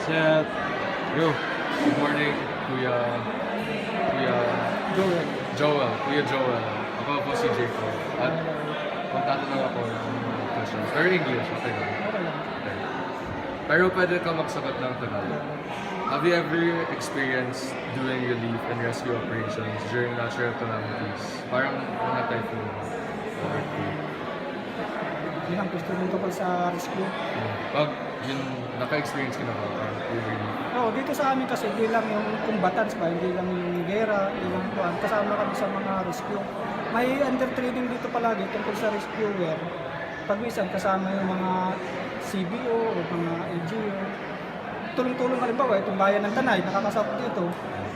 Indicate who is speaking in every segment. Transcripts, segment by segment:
Speaker 1: Set. Yo, good morning, Kuya
Speaker 2: Joel.
Speaker 1: Kuya Joel. Ako po si Jacob. At magtatanong ako ng mga questions. Pero English, okay lang.
Speaker 2: Okay lang.
Speaker 1: Okay. Pero pwede ka magsagot ng Tagalog. Have you ever experienced doing relief and rescue operations during natural calamities? Parang mga typhoon or earthquake.
Speaker 2: Yun ang gusto nito pa sa rescue.
Speaker 1: Pag yun, naka-experience ka na ba? Parang doing relief?
Speaker 2: Oo, dito sa amin kasi hindi lang yung combatants ba, hindi lang yung gera, hindi lang kuhan. Kasama kami sa mga rescue. May under-training dito palagi tungkol sa rescuer. Pag minsan kasama yung mga CBO o mga LGU. Tulong-tulong halimbawa, itong bayan ng Tanay, nakakasapot dito,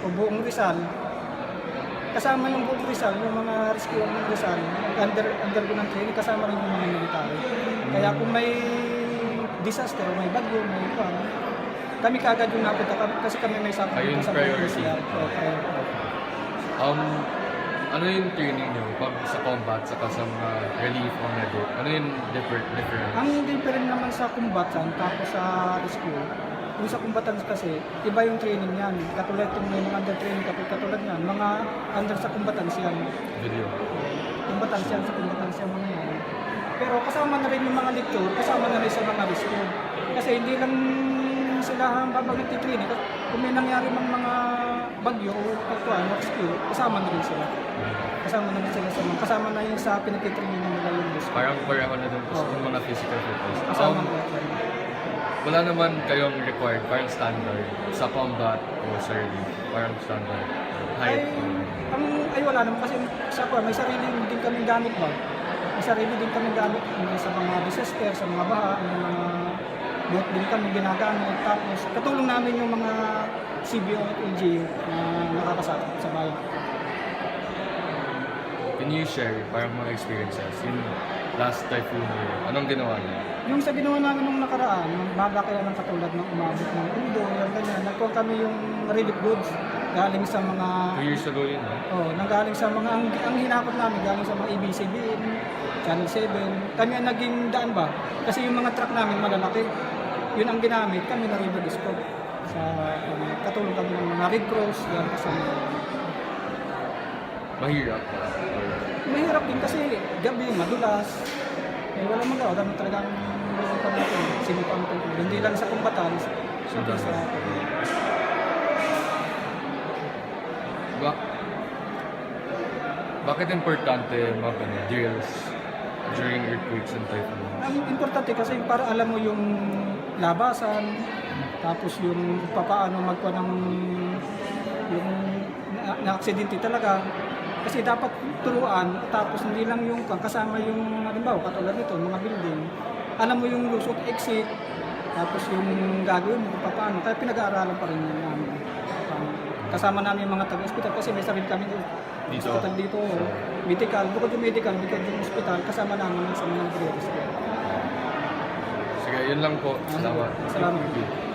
Speaker 2: o buong Rizal. Kasama yung buong Rizal, yung mga rescuer ng Rizal, undergo ng training, kasama rin yung mga military. Kaya kung may disaster, may bagyo, may kuhan, kami kagad yung napunta kasi kami may sakit
Speaker 1: Ayun,
Speaker 2: sa
Speaker 1: priority.
Speaker 2: priority.
Speaker 1: Ano yung training nyo pag sa combat saka sa mga relief o medic? Ano yung difference?
Speaker 2: Ang different naman sa combatant tapos sa rescue, yung sa combatant kasi, iba yung training yan. Katulad yung may mga under training, katulad yan, mga under sa combatant yan.
Speaker 1: Video.
Speaker 2: Combatant yan sa combatant yan mga yan. Pero kasama na rin yung mga lecture, kasama na rin sa mga rescue. Kasi hindi lang sila habang nagtitraining, kung may nangyari mang mga bagyo o pagkuhan, rescue, kasama na rin sila. Kasama na rin sila sa mga, kasama na yung sa pinagtitraining ng nila yung rescue.
Speaker 1: Parang pareho na dun
Speaker 2: Oo.
Speaker 1: yung mga physical fitness.
Speaker 2: Kasama na rin.
Speaker 1: Wala naman kayong required, parang standard sa combat o sa relief. Parang standard. Height.
Speaker 2: Ay wala naman kasi sa may sarili din kaming gamit ba? May sarili din kaming gamit sa mga disaster, sa mga baha, may mga boat din kami ginagamit. Tapos katulong namin yung mga CBO at LGU na nakakasakit sa bayan.
Speaker 1: Can you share parang mga experiences? Yung last typhoon year, anong ginawa niyo?
Speaker 2: Yung sa ginawa namin nung nakaraan, yung baga kaya ng katulad ng umabot ng udo, yung ganyan, nagkuha kami yung relief goods galing sa mga
Speaker 1: 2 years ago yun, no?
Speaker 2: nanggaling sa mga, ang hinakot namin galing sa mga ABCBN, Channel 7. Kami ang naging daan ba? Kasi yung mga truck namin malalaki, yun ang ginamit, kami na river scope. Sa, katulong kami ng mga Red Cross, yan kasama.
Speaker 1: Mahirap.
Speaker 2: Mahirap din kasi gabi, madulas. Eh, wala magawa, dami talagang sinipang tungkol. Hindi lang sa kumbatan, hindi sa
Speaker 1: Bakit importante mag drills during earthquakes and typhoon?
Speaker 2: Ang importante kasi para alam mo yung labasan, tapos yung papaano magkuha ng yung na-aksidente talaga. Kasi dapat turuan, tapos hindi lang yung kasama yung halimbawa katulad nito, mga building. Alam mo yung lusot exit, tapos yung gagawin mo kung paano. Kaya pinag-aaralan pa rin yun namin. Kasama namin yung mga taga-hospital kasi may sarili kami
Speaker 1: Dito?
Speaker 2: hospital dito. Medical, bukod yung medical, bukod yung hospital, kasama namin sa mga nagre-rescue.
Speaker 1: Sige, yun lang po. Salamat.
Speaker 2: Salamat.